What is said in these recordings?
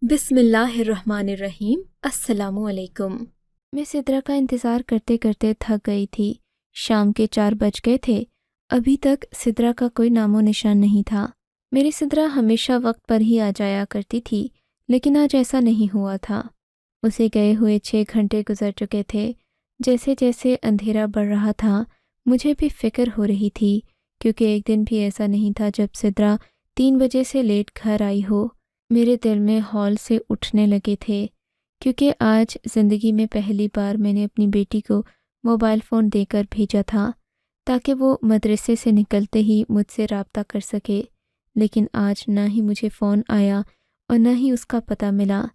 بسم اللہ الرحمن الرحیم۔ السلام علیکم۔ میں سدرا کا انتظار کرتے کرتے تھک گئی تھی۔ شام کے 4 بج گئے تھے۔ ابھی تک سدرا کا کوئی نام و نشان نہیں تھا۔ میری سدرا ہمیشہ وقت پر ہی آ جایا کرتی تھی، لیکن آج ایسا نہیں ہوا تھا۔ اسے گئے ہوئے 6 گھنٹے گزر چکے تھے۔ جیسے جیسے اندھیرا بڑھ رہا تھا مجھے بھی فکر ہو رہی تھی، کیونکہ ایک دن بھی ایسا نہیں تھا جب سدرا 3 بجے سے لیٹ گھر آئی ہو۔ میرے دل میں ہول سے اٹھنے لگے تھے، کیونکہ آج زندگی میں پہلی بار میں نے اپنی بیٹی کو موبائل فون دے کر بھیجا تھا تاکہ وہ مدرسے سے نکلتے ہی مجھ سے رابطہ کر سکے، لیکن آج نہ ہی مجھے فون آیا اور نہ ہی اس کا پتہ ملا۔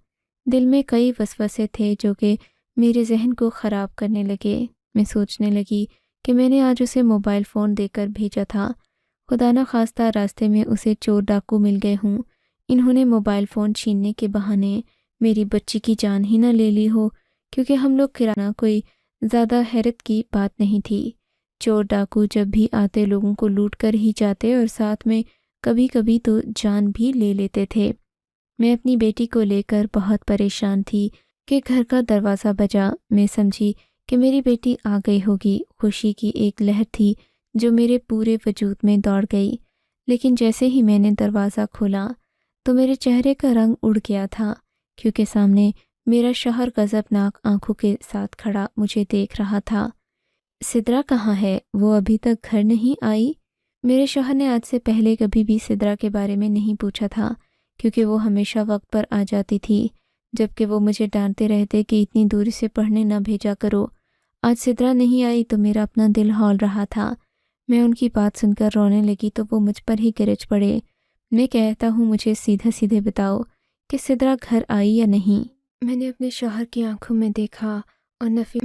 دل میں کئی وسوسے تھے جو کہ میرے ذہن کو خراب کرنے لگے۔ میں سوچنے لگی کہ میں نے آج اسے موبائل فون دے کر بھیجا تھا، خدا نخواستہ راستے میں اسے چور ڈاکو مل گئے ہوں، انہوں نے موبائل فون چھیننے کے بہانے میری بچی کی جان ہی نہ لے لی ہو، کیونکہ ہم لوگ کرانہ کوئی زیادہ حیرت کی بات نہیں تھی۔ چور ڈاکو جب بھی آتے لوگوں کو لوٹ کر ہی جاتے اور ساتھ میں کبھی کبھی تو جان بھی لے لیتے تھے۔ میں اپنی بیٹی کو لے کر بہت پریشان تھی کہ گھر کا دروازہ بجا۔ میں سمجھی کہ میری بیٹی آ گئی ہوگی۔ خوشی کی ایک لہر تھی جو میرے پورے وجود میں دوڑ گئی، لیکن جیسے ہی میں نے دروازہ کھولا تو میرے چہرے کا رنگ اڑ گیا تھا، کیونکہ سامنے میرا شوہر غضبناک آنکھوں کے ساتھ کھڑا مجھے دیکھ رہا تھا۔ سدرا کہاں ہے؟ وہ ابھی تک گھر نہیں آئی؟ میرے شوہر نے آج سے پہلے کبھی بھی سدرا کے بارے میں نہیں پوچھا تھا، کیونکہ وہ ہمیشہ وقت پر آ جاتی تھی، جبکہ وہ مجھے ڈانٹتے رہتے کہ اتنی دوری سے پڑھنے نہ بھیجا کرو۔ آج سدرا نہیں آئی تو میرا اپنا دل ہول رہا تھا۔ میں ان کی بات سن کر رونے لگی تو وہ مجھ پر ہی گرج پڑے۔ میں کہتا ہوں مجھے سیدھے سیدھے بتاؤ کہ سدرا گھر آئی یا نہیں۔ میں نے اپنے شوہر کی آنکھوں میں دیکھا اور نفی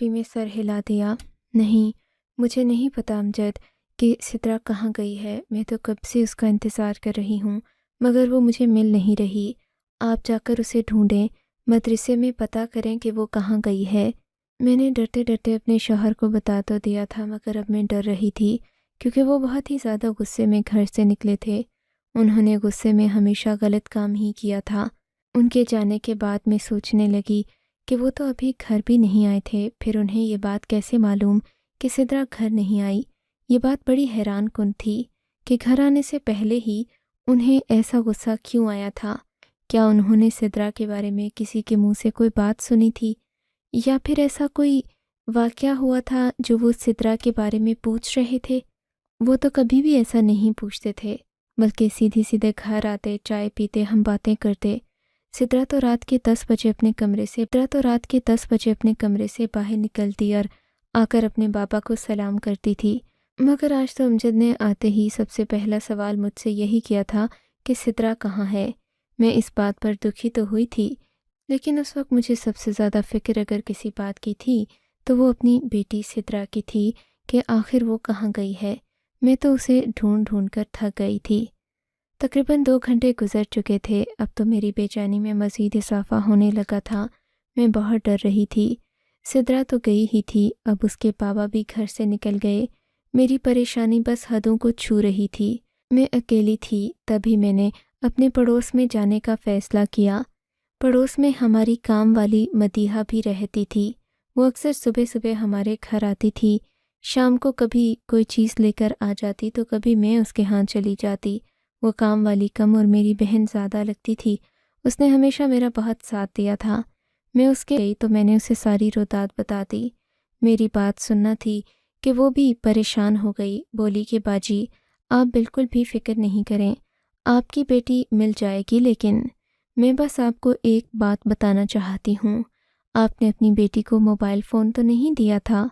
میں سر ہلا دیا۔ نہیں، مجھے نہیں پتا امجد کہ سدرا کہاں گئی ہے۔ میں تو کب سے اس کا انتظار کر رہی ہوں، مگر وہ مجھے مل نہیں رہی۔ آپ جا کر اسے ڈھونڈیں، مدرسے میں پتہ کریں کہ وہ کہاں گئی ہے۔ میں نے ڈرتے ڈرتے اپنے شوہر کو بتا تو دیا تھا، مگر اب میں ڈر رہی تھی، کیونکہ وہ بہت ہی زیادہ غصے میں گھر سے نکلے تھے۔ انہوں نے غصے میں ہمیشہ غلط کام ہی کیا تھا۔ ان کے جانے کے بعد میں سوچنے لگی کہ وہ تو ابھی گھر بھی نہیں آئے تھے، پھر انہیں یہ بات کیسے معلوم کہ سدرا گھر نہیں آئی؟ یہ بات بڑی حیران کن تھی کہ گھر آنے سے پہلے ہی انہیں ایسا غصہ کیوں آیا تھا؟ کیا انہوں نے سدرا کے بارے میں کسی کے منہ سے کوئی بات سنی تھی، یا پھر ایسا کوئی واقعہ ہوا تھا جو وہ سدرا کے بارے میں پوچھ رہے تھے؟ وہ تو کبھی بھی ایسا نہیں پوچھتے تھے، بلکہ سیدھے سیدھے گھر آتے، چائے پیتے، ہم باتیں کرتے۔ سدرا تو رات کے 10 بجے اپنے کمرے سے باہر نکلتی اور آ کر اپنے بابا کو سلام کرتی تھی، مگر آج تو امجد نے آتے ہی سب سے پہلا سوال مجھ سے یہی کیا تھا کہ سدرا کہاں ہے۔ میں اس بات پر دکھی تو ہوئی تھی، لیکن اس وقت مجھے سب سے زیادہ فکر اگر کسی بات کی تھی تو وہ اپنی بیٹی سدرا کی تھی کہ آخر وہ کہاں گئی ہے۔ میں تو اسے ڈھونڈ ڈھونڈ کر تھک گئی تھی۔ تقریباً 2 گھنٹے گزر چکے تھے۔ اب تو میری بے چینی میں مزید اضافہ ہونے لگا تھا۔ میں بہت ڈر رہی تھی۔ سدرا تو گئی ہی تھی، اب اس کے بابا بھی گھر سے نکل گئے۔ میری پریشانی بس حدوں کو چھو رہی تھی۔ میں اکیلی تھی، تبھی میں نے اپنے پڑوس میں جانے کا فیصلہ کیا۔ پڑوس میں ہماری کام والی مدیحہ بھی رہتی تھی۔ وہ اکثر صبح صبح ہمارے گھر آتی تھی۔ شام کو کبھی کوئی چیز لے کر آ جاتی تو کبھی میں اس کے ہاں چلی جاتی۔ وہ کام والی کم اور میری بہن زیادہ لگتی تھی۔ اس نے ہمیشہ میرا بہت ساتھ دیا تھا۔ میں اس کے گئی تو میں نے اسے ساری روداد بتا دی۔ میری بات سننا تھی کہ وہ بھی پریشان ہو گئی۔ بولی کہ باجی آپ بالکل بھی فکر نہیں کریں، آپ کی بیٹی مل جائے گی، لیکن میں بس آپ کو ایک بات بتانا چاہتی ہوں۔ آپ نے اپنی بیٹی کو موبائل فون تو نہیں دیا تھا؟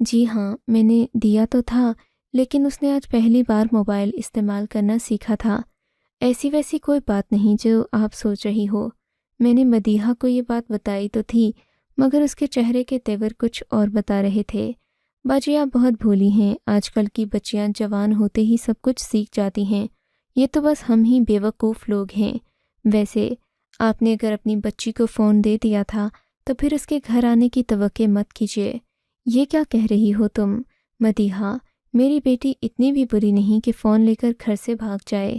جی ہاں، میں نے دیا تو تھا، لیکن اس نے آج پہلی بار موبائل استعمال کرنا سیکھا تھا۔ ایسی ویسی کوئی بات نہیں جو آپ سوچ رہی ہو۔ میں نے مدیحہ کو یہ بات بتائی تو تھی، مگر اس کے چہرے کے تیور کچھ اور بتا رہے تھے۔ باجی آپ بہت بھولی ہیں، آج کل کی بچیاں جوان ہوتے ہی سب کچھ سیکھ جاتی ہیں۔ یہ تو بس ہم ہی بیوقوف لوگ ہیں۔ ویسے آپ نے اگر اپنی بچی کو فون دے دیا تھا تو پھر اس کے گھر آنے کی توقع مت کیجیے۔ یہ کیا کہہ رہی ہو تم مدیحہ؟ میری بیٹی اتنی بھی بری نہیں کہ فون لے کر گھر سے بھاگ جائے۔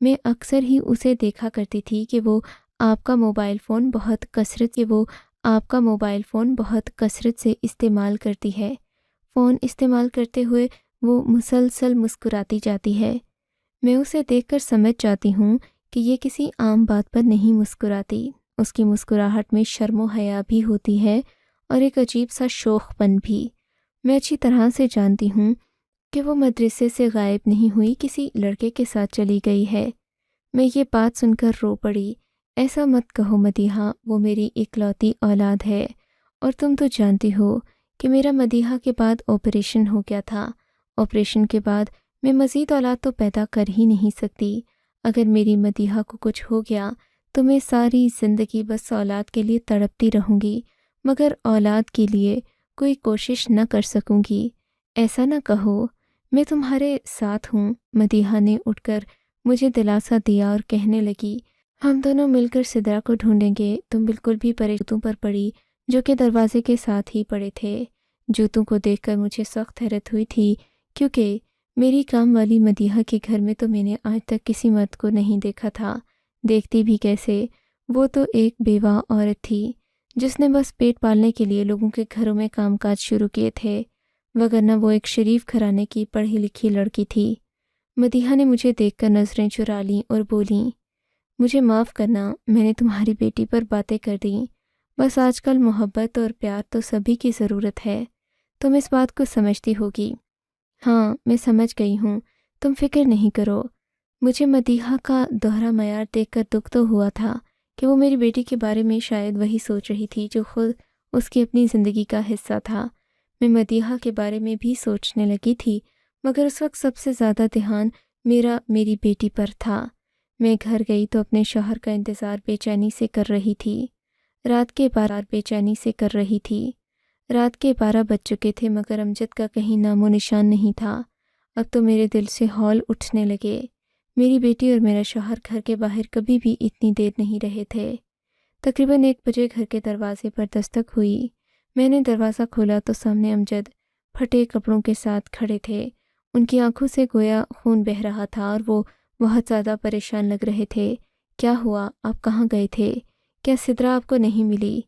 میں اکثر ہی اسے دیکھا کرتی تھی کہ وہ آپ کا موبائل فون بہت کثرت سے استعمال کرتی ہے۔ فون استعمال کرتے ہوئے وہ مسلسل مسکراتی جاتی ہے۔ میں اسے دیکھ کر سمجھ جاتی ہوں کہ یہ کسی عام بات پر نہیں مسکراتی۔ اس کی مسکراہٹ میں شرم و حیا بھی ہوتی ہے اور ایک عجیب سا شوخ پن بھی۔ میں اچھی طرح سے جانتی ہوں کہ وہ مدرسے سے غائب نہیں ہوئی، کسی لڑکے کے ساتھ چلی گئی ہے۔ میں یہ بات سن کر رو پڑی۔ ایسا مت کہو مدیحہ، وہ میری اکلوتی اولاد ہے، اور تم تو جانتی ہو کہ میرا مدیحہ کے بعد آپریشن ہو گیا تھا۔ آپریشن کے بعد میں مزید اولاد تو پیدا کر ہی نہیں سکتی۔ اگر میری مدیحہ کو کچھ ہو گیا تو میں ساری زندگی بس اولاد کے لیے تڑپتی رہوں گی، مگر اولاد کے لیے کوئی کوشش نہ کر سکوں گی۔ ایسا نہ کہو، میں تمہارے ساتھ ہوں۔ مدیحہ نے اٹھ کر مجھے دلاسا دیا اور کہنے لگی، ہم دونوں مل کر سدرا کو ڈھونڈیں گے۔ تم بالکل بھی جوتوں پر پڑی جو کہ دروازے کے ساتھ ہی پڑے تھے۔ جوتوں کو دیکھ کر مجھے سخت حیرت ہوئی تھی، کیونکہ میری کام والی مدیحہ کے گھر میں تو میں نے آج تک کسی مرد کو نہیں دیکھا تھا۔ دیکھتی بھی کیسے، وہ تو ایک بیوہ عورت تھی جس نے بس پیٹ پالنے کے لیے لوگوں کے گھروں میں کام کاج شروع کیے تھے، وگرنہ وہ ایک شریف گھرانے کی پڑھی لکھی لڑکی تھی۔ مدیحہ نے مجھے دیکھ کر نظریں چرا لیں اور بولیں، مجھے معاف کرنا، میں نے تمہاری بیٹی پر باتیں کر دیں۔ بس آج کل محبت اور پیار تو سبھی کی ضرورت ہے، تم اس بات کو سمجھتی ہوگی۔ ہاں، میں سمجھ گئی ہوں، تم فکر نہیں کرو۔ مجھے مدیحہ کا دوہرا معیار دیکھ کر دکھ تو ہوا تھا کہ وہ میری بیٹی کے بارے میں شاید وہی سوچ رہی تھی جو خود اس کی اپنی زندگی کا حصہ تھا۔ میں مدیحہ کے بارے میں بھی سوچنے لگی تھی، مگر اس وقت سب سے زیادہ دھیان میری بیٹی پر تھا۔ میں گھر گئی تو اپنے شوہر کا انتظار بے چینی سے کر رہی تھی۔ رات کے 12 بج چکے تھے، مگر امجد کا کہیں نام و نشان نہیں تھا۔ اب تو میرے دل سے ہول اٹھنے لگے۔ میری بیٹی اور میرا شوہر گھر کے باہر کبھی بھی اتنی دیر نہیں رہے تھے۔ تقریباً 1 بجے گھر کے دروازے پر دستک ہوئی۔ میں نے دروازہ کھولا تو سامنے امجد پھٹے کپڑوں کے ساتھ کھڑے تھے۔ ان کی آنکھوں سے گویا خون بہہ رہا تھا اور وہ بہت زیادہ پریشان لگ رہے تھے۔ کیا ہوا؟ آپ کہاں گئے تھے؟ کیا سدرا آپ کو نہیں ملی؟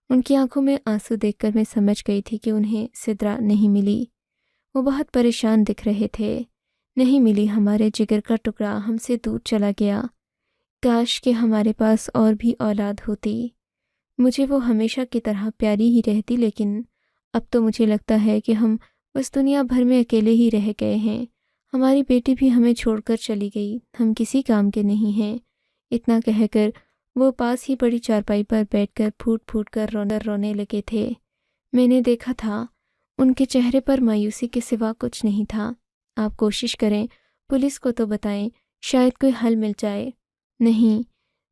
ان کی آنکھوں میں آنسو دیکھ کر میں سمجھ گئی تھی کہ انہیں سدرا نہیں ملی۔ وہ بہت پریشان دکھ رہے تھے۔ نہیں ملی، ہمارے جگر کا ٹکڑا ہم سے دور چلا گیا۔ کاش کہ ہمارے پاس اور بھی اولاد ہوتی، مجھے وہ ہمیشہ کی طرح پیاری ہی رہتی، لیکن اب تو مجھے لگتا ہے کہ ہم بس دنیا بھر میں اکیلے ہی رہ گئے ہیں۔ ہماری بیٹی بھی ہمیں چھوڑ کر چلی گئی، ہم کسی کام کے نہیں ہیں۔ اتنا کہہ کر وہ پاس ہی پڑی چارپائی پر بیٹھ کر پھوٹ پھوٹ کر رونے لگے تھے۔ میں نے دیکھا تھا، ان کے چہرے پر مایوسی کے سوا کچھ نہیں تھا۔ آپ کوشش کریں، پولیس کو تو بتائیں، شاید کوئی حل مل جائے۔ نہیں،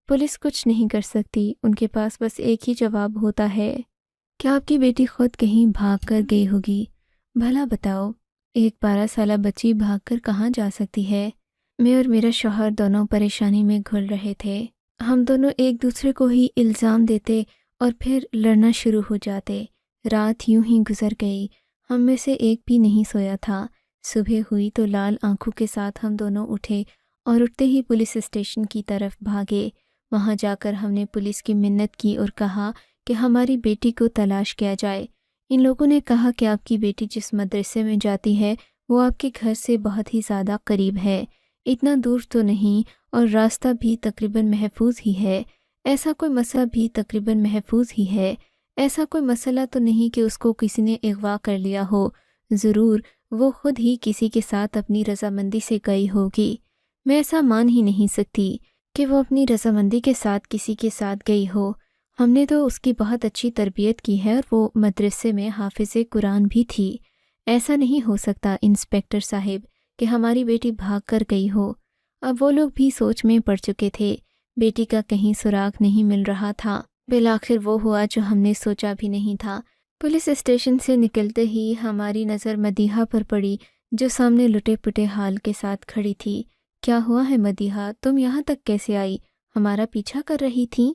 پولیس کچھ نہیں کر سکتی، ان کے پاس بس ایک ہی جواب ہوتا ہے۔ کیا آپ کی بیٹی خود کہیں بھاگ کر گئی ہوگی؟ بھلا بتاؤ، ایک 12 سالہ بچی بھاگ کر کہاں جا سکتی ہے؟ میں اور میرا شوہر دونوں پریشانی میں گھل رہے تھے۔ ہم دونوں ایک دوسرے کو ہی الزام دیتے اور پھر لڑنا شروع ہو جاتے۔ رات یوں ہی گزر گئی، ہم میں سے ایک بھی نہیں سویا تھا۔ صبح ہوئی تو لال آنکھوں کے ساتھ ہم دونوں اٹھے اور اٹھتے ہی پولیس اسٹیشن کی طرف بھاگے۔ وہاں جا کر ہم نے پولیس کی منت کی اور کہا کہ ہماری بیٹی کو تلاش کیا جائے۔ ان لوگوں نے کہا کہ آپ کی بیٹی جس مدرسے میں جاتی ہے وہ آپ کے گھر سے بہت ہی زیادہ قریب ہے، اتنا دور تو نہیں، اور راستہ بھی تقریباً محفوظ ہی ہے۔ ایسا کوئی مسئلہ تو نہیں کہ اس کو کسی نے اغوا کر لیا ہو، ضرور وہ خود ہی کسی کے ساتھ اپنی رضامندی سے گئی ہوگی۔ میں ایسا مان ہی نہیں سکتی کہ وہ اپنی رضامندی کے ساتھ کسی کے ساتھ گئی ہو۔ ہم نے تو اس کی بہت اچھی تربیت کی ہے اور وہ مدرسے میں حافظ قرآن بھی تھی۔ ایسا نہیں ہو سکتا انسپکٹر صاحب کہ ہماری بیٹی بھاگ کر گئی ہو۔ اب وہ لوگ بھی سوچ میں پڑ چکے تھے، بیٹی کا کہیں سراغ نہیں مل رہا تھا۔ بالآخر وہ ہوا جو ہم نے سوچا بھی نہیں تھا۔ پولیس اسٹیشن سے نکلتے ہی ہماری نظر مدیحہ پر پڑی، جو سامنے لٹے پٹے حال کے ساتھ کھڑی تھی۔ کیا ہوا ہے مدیحہ؟ تم یہاں تک کیسے آئی؟ ہمارا پیچھا کر رہی تھی؟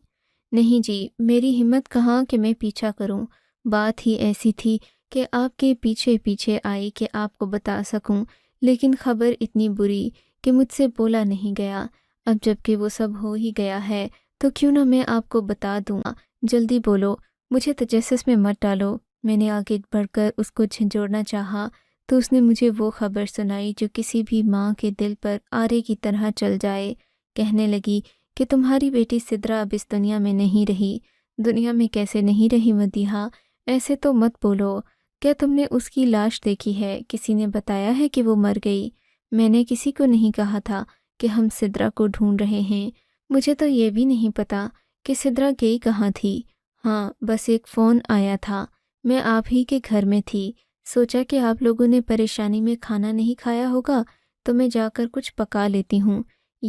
نہیں جی، میری ہمت کہاں کہ میں پیچھا کروں۔ بات ہی ایسی تھی کہ آپ کے پیچھے پیچھے آئی کہ آپ کو بتا سکوں، لیکن خبر اتنی بری کہ مجھ سے بولا نہیں گیا۔ اب جب کہ وہ سب ہو ہی گیا ہے تو کیوں نہ میں آپ کو بتا دوں۔ جلدی بولو، مجھے تجسس میں مت ڈالو۔ میں نے آگے بڑھ کر اس کو جھنجھوڑنا چاہا تو اس نے مجھے وہ خبر سنائی جو کسی بھی ماں کے دل پر آرے کی طرح چل جائے۔ کہنے لگی کہ تمہاری بیٹی سدرا اب اس دنیا میں نہیں رہی۔ دنیا میں کیسے نہیں رہی مدیحہ؟ ایسے تو مت بولو۔ کیا تم نے اس کی لاش دیکھی ہے؟ کسی نے بتایا ہے کہ وہ مر گئی؟ میں نے کسی کو نہیں کہا تھا کہ ہم سدرا کو ڈھونڈ رہے ہیں۔ مجھے تو یہ بھی نہیں پتا کہ سدرا گئی کہاں تھی۔ ہاں، بس ایک فون آیا تھا، میں آپ ہی کے گھر میں تھی۔ سوچا کہ آپ لوگوں نے پریشانی میں کھانا نہیں کھایا ہوگا تو میں جا کر کچھ پکا لیتی ہوں۔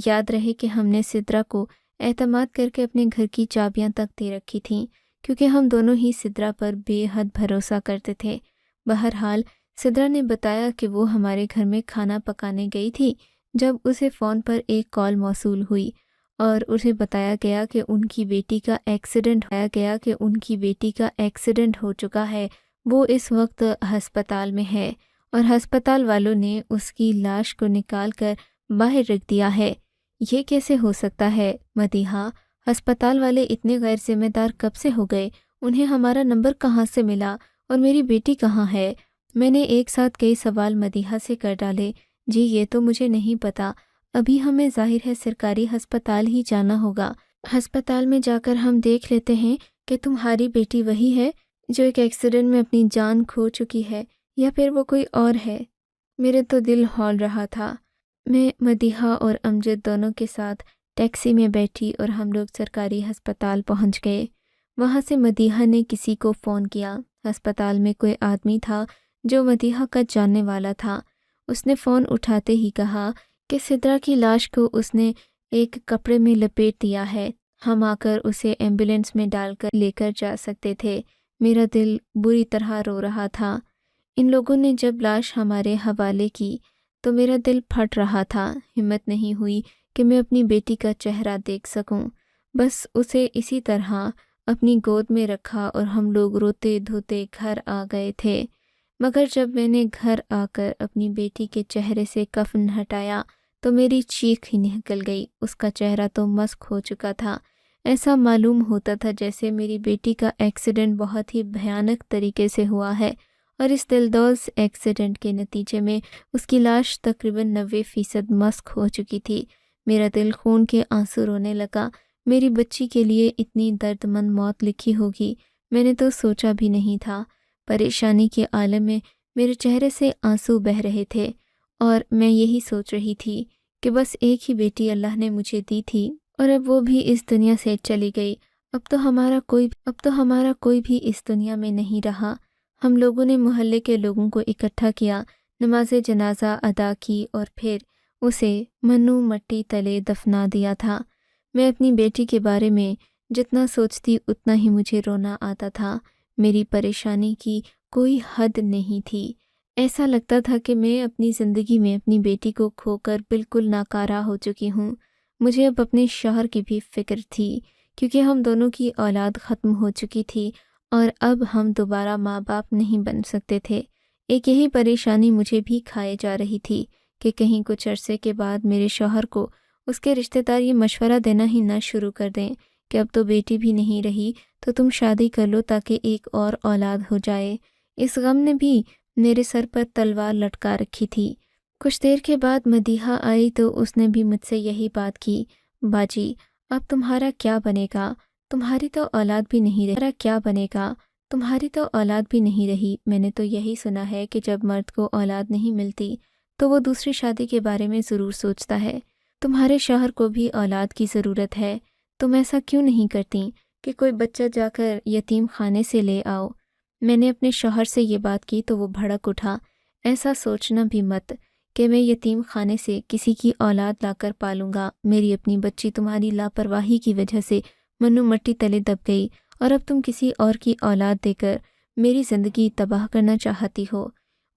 یاد رہے کہ ہم نے سدرا کو اعتماد کر کے اپنے گھر کی چابیاں تک دے رکھی تھیں، کیونکہ ہم دونوں ہی سدرا پر بے حد بھروسہ کرتے تھے۔ بہرحال سدرا نے بتایا کہ وہ ہمارے گھر میں کھانا پکانے گئی تھی جب اسے فون پر ایک کال موصول ہوئی اور اسے بتایا گیا کہ ان کی بیٹی کا ایکسیڈنٹ ہو چکا ہے۔ وہ اس وقت ہسپتال میں ہے اور ہسپتال والوں نے اس کی لاش کو نکال کر باہر رکھ دیا ہے۔ یہ کیسے ہو سکتا ہے مدیحہ؟ ہسپتال والے اتنے غیر ذمہ دار کب سے ہو گئے؟ انہیں ہمارا نمبر کہاں سے ملا اور میری بیٹی کہاں ہے؟ میں نے ایک ساتھ کئی سوال مدیحہ سے کر ڈالے۔ جی یہ تو مجھے نہیں پتا، ابھی ہمیں ظاہر ہے سرکاری ہسپتال ہی جانا ہوگا۔ ہسپتال میں جا کر ہم دیکھ لیتے ہیں کہ تمہاری بیٹی وہی ہے جو ایک ایکسیڈنٹ میں اپنی جان کھو چکی ہے یا پھر وہ کوئی اور ہے۔ میرے تو دل ہول رہا تھا۔ میں مدیحہ اور امجد دونوں کے ساتھ ٹیکسی میں بیٹھی اور ہم لوگ سرکاری ہسپتال پہنچ گئے۔ وہاں سے مدیحہ نے کسی کو فون کیا۔ ہسپتال میں کوئی آدمی تھا جو مدیحہ کا جاننے والا تھا۔ اس نے فون اٹھاتے ہی کہا کہ سدرا کی لاش کو اس نے ایک کپڑے میں لپیٹ دیا ہے، ہم آ کر اسے ایمبولینس میں ڈال کر لے کر جا سکتے تھے۔ میرا دل بری طرح رو رہا تھا۔ ان لوگوں نے جب لاش ہمارے حوالے کی تو میرا دل پھٹ رہا تھا۔ ہمت نہیں ہوئی کہ میں اپنی بیٹی کا چہرہ دیکھ سکوں۔ بس اسے اسی طرح اپنی گود میں رکھا اور ہم لوگ روتے دھوتے گھر آ گئے تھے۔ مگر جب میں نے گھر آ کر اپنی بیٹی کے چہرے سے کفن ہٹایا تو میری چیخ ہی نکل گئی۔ اس کا چہرہ تو مسخ ہو چکا تھا۔ ایسا معلوم ہوتا تھا جیسے میری بیٹی کا ایکسیڈنٹ بہت ہی بھیانک طریقے سے ہوا ہے اور اس دلدوز ایکسیڈنٹ کے نتیجے میں اس کی لاش تقریباً 90% مسخ ہو چکی تھی۔ میرا دل خون کے آنسو رونے لگا۔ میری بچی کے لیے اتنی دردمند موت لکھی ہوگی میں نے تو سوچا بھی نہیں تھا۔ پریشانی کے عالم میں میرے چہرے سے آنسو بہہ رہے تھے اور میں یہی سوچ رہی تھی کہ بس ایک ہی بیٹی اللہ نے مجھے دی تھی اور اب وہ بھی اس دنیا سے چلی گئی۔ اب تو ہمارا کوئی بھی اس دنیا میں نہیں رہا۔ ہم لوگوں نے محلے کے لوگوں کو اکٹھا کیا، نماز جنازہ ادا کی اور پھر اسے منو مٹی تلے دفنا دیا تھا۔ میں اپنی بیٹی کے بارے میں جتنا سوچتی اتنا ہی مجھے رونا آتا تھا۔ میری پریشانی کی کوئی حد نہیں تھی۔ ایسا لگتا تھا کہ میں اپنی زندگی میں اپنی بیٹی کو کھو کر بالکل ناکارہ ہو چکی ہوں۔ مجھے اب اپنے شوہر کی بھی فکر تھی کیونکہ ہم دونوں کی اولاد ختم ہو چکی تھی اور اب ہم دوبارہ ماں باپ نہیں بن سکتے تھے۔ ایک یہی پریشانی مجھے بھی کھائے جا رہی تھی کہ کہیں کچھ عرصے کے بعد میرے شوہر کو اس کے رشتہ دار یہ مشورہ دینا ہی نہ شروع کر دیں کہ اب تو بیٹی بھی نہیں رہی تو تم شادی کر لو تاکہ ایک اور اولاد ہو جائے۔ اس غم نے بھی میرے سر پر تلوار لٹکا رکھی تھی۔ کچھ دیر کے بعد مدیحہ آئی تو اس نے بھی مجھ سے یہی بات کی۔ باجی اب تمہارا کیا بنے گا؟ تمہاری تو اولاد بھی نہیں رہی۔ میں نے تو یہی سنا ہے کہ جب مرد کو اولاد نہیں ملتی تو وہ دوسری شادی کے بارے میں ضرور سوچتا ہے۔ تمہارے شوہر کو بھی اولاد کی ضرورت ہے، تم ایسا کیوں نہیں کرتی کہ کوئی بچہ جا کر یتیم خانے سے لے آؤ؟ میں نے اپنے شوہر سے یہ بات کی تو وہ بھڑک اٹھا۔ ایسا سوچنا بھی مت کہ میں یتیم خانے سے کسی کی اولاد لا کر پالوں گا۔ میری اپنی بچی تمہاری لاپرواہی کی وجہ سے منو مٹی تلے دب گئی اور اب تم کسی اور کی اولاد دے کر میری زندگی تباہ کرنا چاہتی ہو۔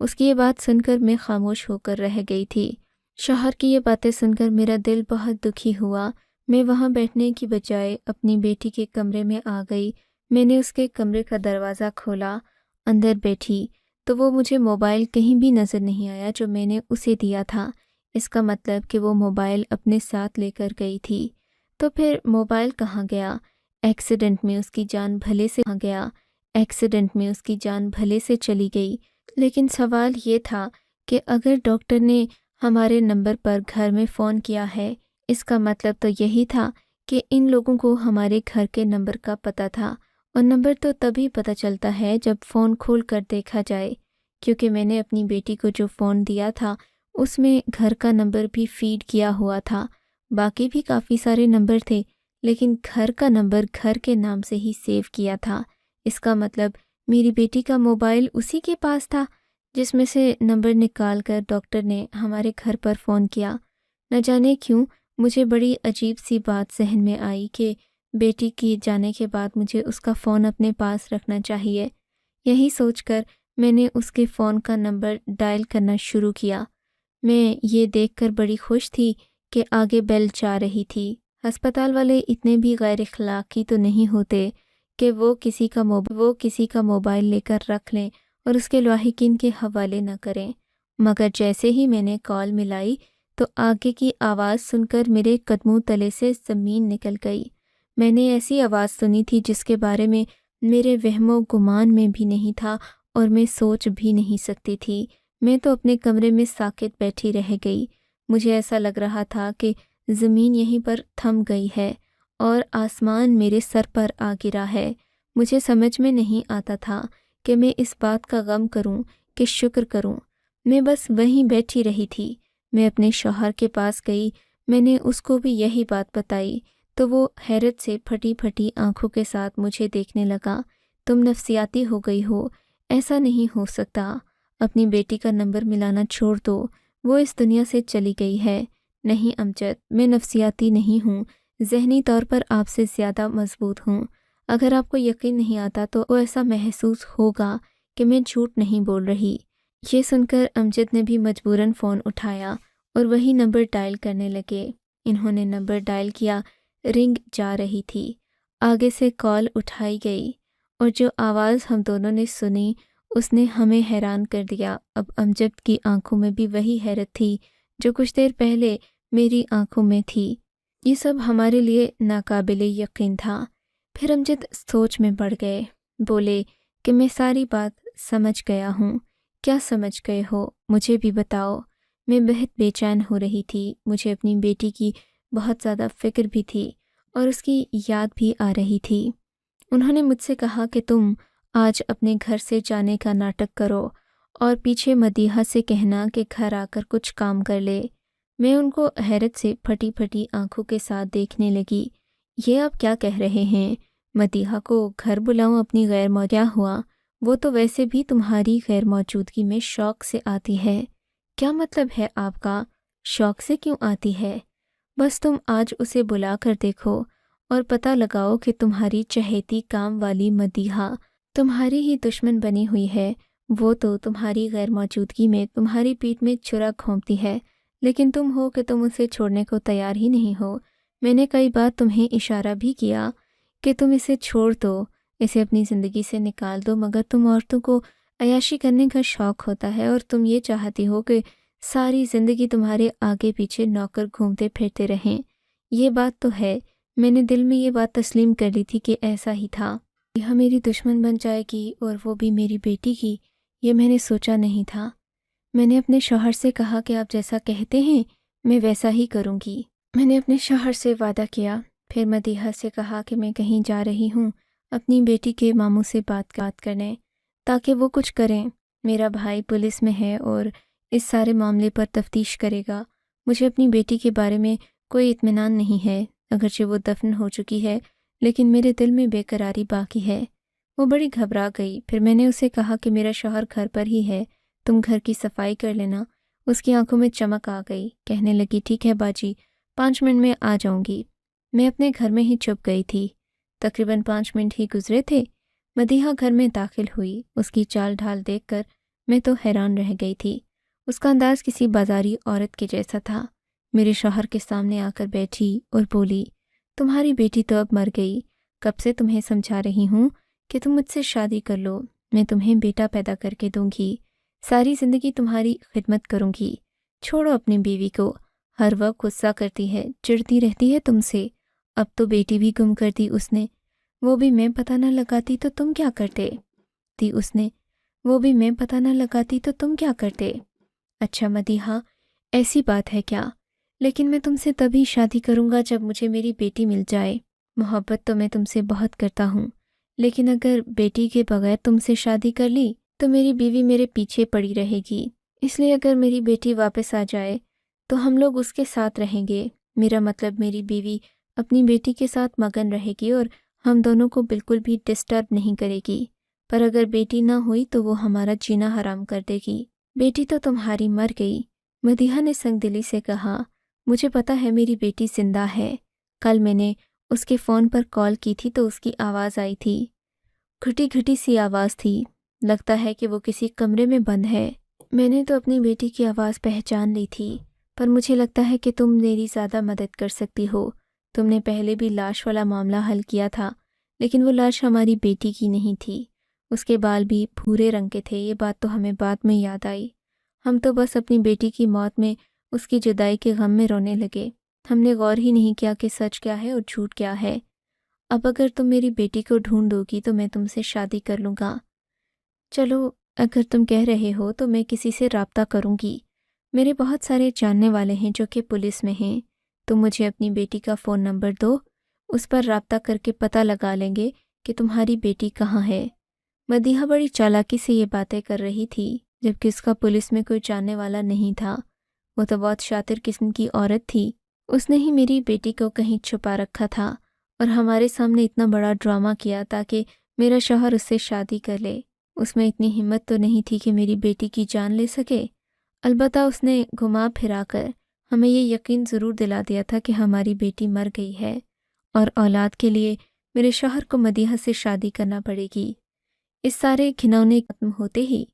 اس کی یہ بات سن کر میں خاموش ہو کر رہ گئی تھی۔ شوہر کی یہ باتیں سن کر میرا دل بہت دکھی ہوا۔ میں وہاں بیٹھنے کی بجائے اپنی بیٹی کے کمرے میں آ گئی۔ میں نے اس کے کمرے کا دروازہ کھولا، اندر بیٹھی تو وہ مجھے موبائل کہیں بھی نظر نہیں آیا جو میں نے اسے دیا تھا۔ اس کا مطلب کہ وہ موبائل اپنے ساتھ لے کر گئی تھی۔ تو پھر موبائل کہاں گیا؟ ایکسیڈنٹ میں اس کی جان بھلے سے کہاں گیا؟ ایکسیڈنٹ میں اس کی جان بھلے سے چلی گئی۔ لیکن سوال یہ تھا کہ اگر ڈاکٹر نے ہمارے نمبر پر گھر میں فون کیا ہے، اس کا مطلب تو یہی تھا کہ ان لوگوں کو ہمارے گھر کے نمبر کا پتہ تھا، اور نمبر تو تبھی پتہ چلتا ہے جب فون کھول کر دیکھا جائے، کیونکہ میں نے اپنی بیٹی کو جو فون دیا تھا اس میں گھر کا نمبر بھی فیڈ کیا ہوا تھا۔ باقی بھی کافی سارے نمبر تھے، لیکن گھر کا نمبر گھر کے نام سے ہی سیو کیا تھا۔ اس کا مطلب میری بیٹی کا موبائل اسی کے پاس تھا جس میں سے نمبر نکال کر ڈاکٹر نے ہمارے گھر پر فون کیا۔ نہ جانے کیوں مجھے بڑی عجیب سی بات ذہن میں آئی کہ بیٹی کی جانے کے بعد مجھے اس کا فون اپنے پاس رکھنا چاہیے۔ یہی سوچ کر میں نے اس کے فون کا نمبر ڈائل کرنا شروع کیا۔ میں یہ دیکھ کر بڑی خوش تھی کہ آگے بیل جا رہی تھی۔ ہسپتال والے اتنے بھی غیر اخلاقی تو نہیں ہوتے کہ وہ کسی کا موبائل لے کر رکھ لیں اور اس کے لاحقین کے حوالے نہ کریں، مگر جیسے ہی میں نے کال ملائی تو آگے کی آواز سن کر میرے قدموں تلے سے زمین نکل گئی۔ میں نے ایسی آواز سنی تھی جس کے بارے میں میرے وہم و گمان میں بھی نہیں تھا اور میں سوچ بھی نہیں سکتی تھی۔ میں تو اپنے کمرے میں ساکت بیٹھی رہ گئی۔ مجھے ایسا لگ رہا تھا کہ زمین یہیں پر تھم گئی ہے اور آسمان میرے سر پر آ گرا ہے۔ مجھے سمجھ میں نہیں آتا تھا کہ میں اس بات کا غم کروں کہ شکر کروں۔ میں بس وہیں بیٹھی رہی تھی۔ میں اپنے شوہر کے پاس گئی، میں نے اس کو بھی یہی بات بتائی تو وہ حیرت سے پھٹی پھٹی آنکھوں کے ساتھ مجھے دیکھنے لگا۔ تم نفسیاتی ہو گئی ہو، ایسا نہیں ہو سکتا، اپنی بیٹی کا نمبر ملانا چھوڑ دو، وہ اس دنیا سے چلی گئی ہے۔ نہیں امجد، میں نفسیاتی نہیں ہوں، ذہنی طور پر آپ سے زیادہ مضبوط ہوں۔ اگر آپ کو یقین نہیں آتا تو ایسا محسوس ہوگا کہ میں جھوٹ نہیں بول رہی۔ یہ سن کر امجد نے بھی مجبوراً فون اٹھایا اور وہی نمبر ڈائل کرنے لگے۔ انہوں نے نمبر ڈائل کیا، رنگ جا رہی تھی، آگے سے کال اٹھائی گئی، اور جو آواز ہم دونوں نے سنی اس نے ہمیں حیران کر دیا۔ اب امجد کی آنکھوں میں بھی وہی حیرت تھی جو کچھ دیر پہلے میری آنکھوں میں تھی۔ یہ سب ہمارے لیے ناقابل یقین تھا۔ پھر امجد سوچ میں پڑ گئے، بولے کہ میں ساری بات سمجھ گیا ہوں۔ کیا سمجھ گئے ہو؟ مجھے بھی بتاؤ۔ میں بہت بے چین ہو رہی تھی، مجھے اپنی بیٹی کی بہت زیادہ فکر بھی تھی اور اس کی یاد بھی آ رہی تھی۔ انہوں نے مجھ سے کہا کہ تم آج اپنے گھر سے جانے کا ناٹک کرو اور پیچھے مدیحہ سے کہنا کہ گھر آ کر کچھ کام کر لے۔ میں ان کو حیرت سے پھٹی پھٹی آنکھوں کے ساتھ دیکھنے لگی۔ یہ آپ کیا کہہ رہے ہیں؟ مدیحہ کو گھر بلاؤں اپنی کیا ہوا؟ وہ تو ویسے بھی تمہاری غیر موجودگی میں شوق سے آتی ہے۔ کیا مطلب ہے آپ کا؟ شوق سے کیوں آتی ہے؟ بس تم آج اسے بلا کر دیکھو اور پتہ لگاؤ کہ تمہاری چہیتی کام والی مدیحہ تمہاری ہی دشمن بنی ہوئی ہے۔ وہ تو تمہاری غیر موجودگی میں تمہاری پیٹھ میں چھرا گھونپتی ہے، لیکن تم ہو کہ تم اسے چھوڑنے کو تیار ہی نہیں ہو۔ میں نے کئی بار تمہیں اشارہ بھی کیا کہ تم اسے چھوڑ دو، اسے اپنی زندگی سے نکال دو، مگر تم عورتوں کو عیاشی کرنے کا شوق ہوتا ہے اور تم یہ چاہتی ہو کہ ساری زندگی تمہارے آگے پیچھے نوکر گھومتے پھرتے رہیں۔ یہ بات تو ہے، میں نے دل میں یہ بات تسلیم کر لی تھی کہ ایسا ہی تھا۔ یہ میری دشمن بن جائے گی اور وہ بھی میری بیٹی کی، یہ میں نے سوچا نہیں تھا۔ میں نے اپنے شوہر سے کہا کہ آپ جیسا کہتے ہیں میں ویسا ہی کروں گی۔ میں نے اپنے شوہر سے وعدہ کیا، پھر مدیحہ سے کہا کہ میں کہیں جا رہی ہوں اپنی بیٹی کے ماموں سے بات کرنے تاکہ وہ کچھ کریں۔ میرا بھائی پولیس میں ہے اور اس سارے معاملے پر تفتیش کرے گا۔ مجھے اپنی بیٹی کے بارے میں کوئی اطمینان نہیں ہے، اگرچہ وہ دفن ہو چکی ہے لیکن میرے دل میں بے قراری باقی ہے۔ وہ بڑی گھبرا گئی۔ پھر میں نے اسے کہا کہ میرا شوہر گھر پر ہی ہے، تم گھر کی صفائی کر لینا۔ اس کی آنکھوں میں چمک آ گئی، کہنے لگی ٹھیک ہے باجی، 5 منٹ میں آ جاؤں گی۔ میں اپنے گھر میں ہی چھپ گئی تھی۔ تقریباً 5 منٹ ہی گزرے تھے، مدیحہ گھر میں داخل ہوئی۔ اس کی چال ڈھال دیکھ کر میں تو حیران رہ گئی تھی۔ اس کا انداز کسی بازاری عورت کے جیسا تھا۔ میرے شوہر کے سامنے آ کر بیٹھی اور بولی، تمہاری بیٹی تو اب مر گئی، کب سے تمہیں سمجھا رہی ہوں کہ تم مجھ سے شادی کر لو، میں تمہیں بیٹا پیدا کر کے دوں گی، ساری زندگی تمہاری خدمت کروں گی، چھوڑو اپنی بیوی کو، ہر وقت غصہ کرتی ہے، چڑتی رہتی ہے تم سے۔ اب تو بیٹی بھی گم کر دی اس نے، وہ بھی میں پتہ نہ لگاتی تو تم کیا کرتے؟ وہ بھی میں پتہ نہ لگاتی تو تم کیا کرتے؟ اچھا مدیحہ، ایسی بات ہے کیا؟ لیکن میں تم سے تبھی شادی کروں گا جب مجھے میری بیٹی مل جائے۔ محبت تو میں تم سے بہت کرتا ہوں، لیکن اگر بیٹی کے بغیر تم سے شادی کر لی تو میری بیوی میرے پیچھے پڑی رہے گی، اس لیے اگر میری بیٹی واپس آ جائے تو ہم لوگ اس کے ساتھ رہیں گے۔ میرا مطلب میری بیوی اپنی بیٹی کے ساتھ مگن رہے گی اور ہم دونوں کو بالکل بھی ڈسٹرب نہیں کرے گی، پر اگر بیٹی نہ ہوئی تو وہ ہمارا جینا حرام کر دے گی۔ بیٹی تو تمہاری مر گئی، مدیحہ نے سنگ دلی سے کہا۔ مجھے پتا ہے میری بیٹی زندہ ہے، کل میں نے اس کے فون پر کال کی تھی تو اس کی آواز آئی تھی، گھٹی گھٹی سی آواز تھی، لگتا ہے کہ وہ کسی کمرے میں بند ہے۔ میں نے تو اپنی بیٹی کی آواز پہچان لی تھی، پر مجھے لگتا ہے کہ تم میری زیادہ مدد کر سکتی ہو۔ تم نے پہلے بھی لاش والا معاملہ حل کیا تھا، لیکن وہ لاش ہماری بیٹی کی نہیں تھی، اس کے بال بھی بھورے رنگ کے تھے۔ یہ بات تو ہمیں بعد میں یاد آئی، ہم تو بس اپنی بیٹی کی موت میں اس کی جدائی کے غم میں رونے لگے، ہم نے غور ہی نہیں کیا کہ سچ کیا ہے اور جھوٹ کیا ہے۔ اب اگر تم میری بیٹی کو ڈھونڈ دو گی تو میں تم سے شادی کر لوں گا۔ چلو اگر تم کہہ رہے ہو تو میں کسی سے رابطہ کروں گی، میرے بہت سارے جاننے والے ہیں جو کہ پولیس میں ہیں، تم مجھے اپنی بیٹی کا فون نمبر دو، اس پر رابطہ کر کے پتہ لگا لیں گے کہ تمہاری بیٹی کہاں ہے۔ مدیحہ بڑی چالاکی سے یہ باتیں کر رہی تھی، جبکہ اس کا پولیس میں کوئی جاننے والا نہیں تھا۔ وہ تو بہت شاطر قسم کی عورت تھی، اس نے ہی میری بیٹی کو کہیں چھپا رکھا تھا اور ہمارے سامنے اتنا بڑا ڈرامہ کیا تاکہ میرا شوہر اس سے شادی کر لے۔ اس میں اتنی ہمت تو نہیں تھی کہ میری بیٹی کی جان لے سکے، البتہ اس نے گھما پھرا کر ہمیں یہ یقین ضرور دلا دیا تھا کہ ہماری بیٹی مر گئی ہے اور اولاد کے لیے میرے شوہر کو مدیحہ سے شادی کرنا پڑے گی۔ اس سارے گھنونے ختم ہوتے ہی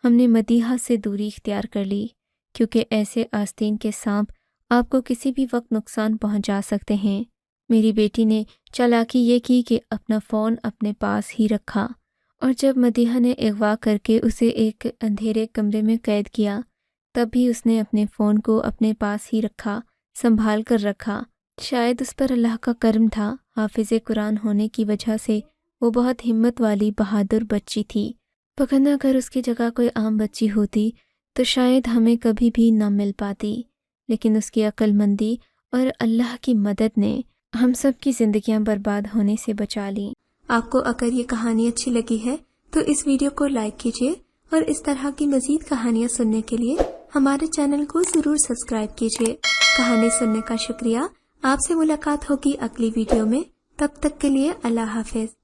ہم نے مدیحہ سے دوری اختیار کر لی، کیونکہ ایسے آستین کے سانپ آپ کو کسی بھی وقت نقصان پہنچا سکتے ہیں۔ میری بیٹی نے چالاکی یہ کی کہ اپنا فون اپنے پاس ہی رکھا، اور جب مدیحہ نے اغوا کر کے اسے ایک اندھیرے کمرے میں قید کیا تب بھی اس نے اپنے فون کو اپنے پاس ہی رکھا، سنبھال کر رکھا۔ شاید اس پر اللہ کا کرم تھا، حافظ قرآن ہونے کی وجہ سے وہ بہت ہمت والی بہادر بچی تھی، وگرنہ اگر اس کی جگہ کوئی عام بچی ہوتی تو شاید ہمیں کبھی بھی نہ مل پاتی، لیکن اس کی عقل مندی اور اللہ کی مدد نے ہم سب کی زندگیاں برباد ہونے سے بچا لیں۔ آپ کو اگر یہ کہانی اچھی لگی ہے تو اس ویڈیو کو لائک کیجیے، اور اس طرح کی مزید کہانیاں سننے کے لیے ہمارے چینل کو ضرور سبسکرائب کیجیے۔ کہانی سننے کا شکریہ، آپ سے ملاقات ہوگی اگلی ویڈیو میں، تب تک کے لیے اللہ حافظ۔